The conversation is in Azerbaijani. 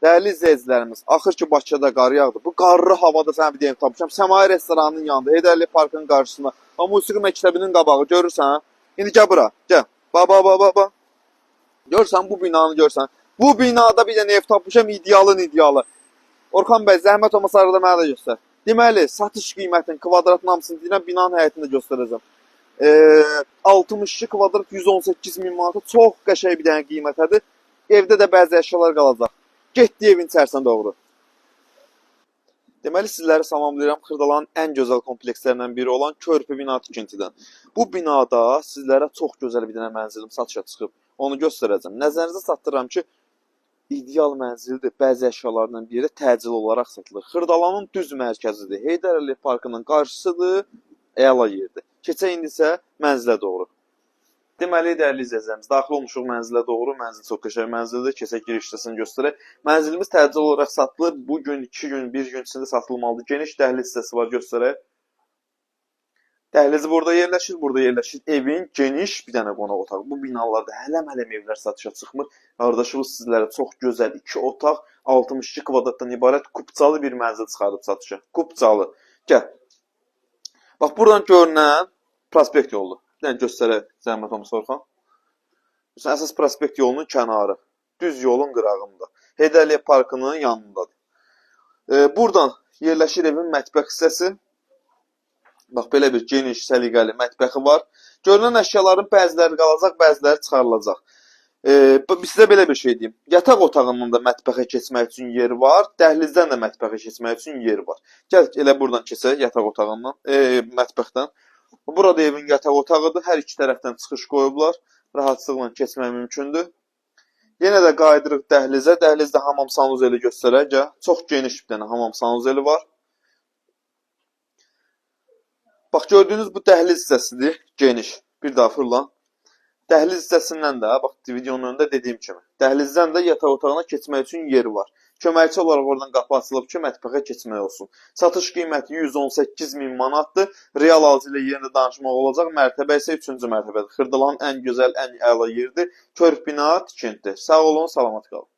Dəyərli izləyicilərimiz, axır ki Bakıda qar yağdı. Bu qarlı havada sənə bir deyim tapmışam. Səmai restoranının yanında, Heydərli parkın qarşısında. O musiqi məktəbinin qabağı görürsən? İndi gəl bura, gəl. Ba. Görsən bu binanı görsən. Bu binada bir dənə ev tapmışam, idealı. Orxan bəy, zəhmət olmasa arada mənə də göstər. Deməli, satış qiymətinin kvadratın hamısını deyirəm, binanın həyətini də göstərəcəm. 62 kvadrat 118 min manata çox qəşəng bir dənə qiymətədir. Evdə də bəzi əşyalar qalacaq. Getdi evin içərisinə doğru. Deməli, sizləri salamlayıram Xırdalanın ən gözəl komplekslərindən biri olan Körpü bina tikintidən. Bu binada sizlərə çox gözəl bir dənə mənzilim satışa çıxıb. Onu göstərəcəm. Nəzərinizə çatdırıram ki, ideal mənzildir. Bəzi əşyalardan biri təcil olaraq satılır. Xırdalanın düz mərkəzidir. Heydərli parkının qarşısıdır. Əla yerdir. Keçək indi isə mənzilə doğru. Deməli, dəyərli izləyicilərimiz, daxil olmuşuq mənzilə doğru. Mənzil çox qəşəng mənzildir. Keçək giriş hissəsini göstərək. Mənzilimiz təcil olaraq satılır. Bu gün, 2 gün, 1 gün içində satılmalıdır. Geniş dəhliz hissəsi var, göstərək. Dəhlizi burada yerləşir, evin geniş bir dənə qonaq otağı. Bu binalarda hələm evlər satışa çıxmır. Qardaşımız sizlərə çox gözəl 2 otaq, 62 kvadratdan ibarət kupçalı bir mənzil çıxarıb satışa. Kupçalı. Gəl. Bax, buradan görünən prospekt yolu. Bir dənə göstərək, zəhmət olmasa Orxan. Əsas prospekt yolunun kənarı. Düz yolun qırağında. Heydərli parkının yanındadır. Buradan yerləşir evin mətbəx hissəsi. Bax, belə bir geniş, səliqəli mətbəxi var. Görünən əşyaların bəziləri qalacaq, bəziləri çıxarılacaq. Sizə belə bir şey deyim. Yataq otağından da mətbəxə keçmək üçün yer var. Dəhlizdən də mətbəxə keçmək üçün yer var. Gəl, elə buradan keçək yataq otağından, mətbəxdən. Burada evin yataq otağıdır. Hər iki tərəfdən çıxış qoyublar. Rahatlıqla keçmək mümkündür. Yenə də qaydırıq dəhlizə. Dəhlizdə hamam sanuzeli göstərək. Gəl. Çox geniş bir dənə hamam sanuzeli var. Bax, gördüyünüz bu dəhliz hissəsidir. Geniş. Bir daha fırlan. Dəhliz hissəsindən də, bax, videonun önündə dediyim kimi, dəhlizdən də yataq otağına keçmək üçün yeri var. Köməkçi olaraq oradan qapı açılıb ki, mətbəxə keçmək olsun. Satış qiyməti 118 min manatdır. Real alıcı ilə yerində danışmaq olacaq. Mərtəbə isə 3-cü mərtəbədir. Xırdalanın ən gözəl, ən əla yerdir. Körpü bina tikinti. Sağ olun, salamat qalın.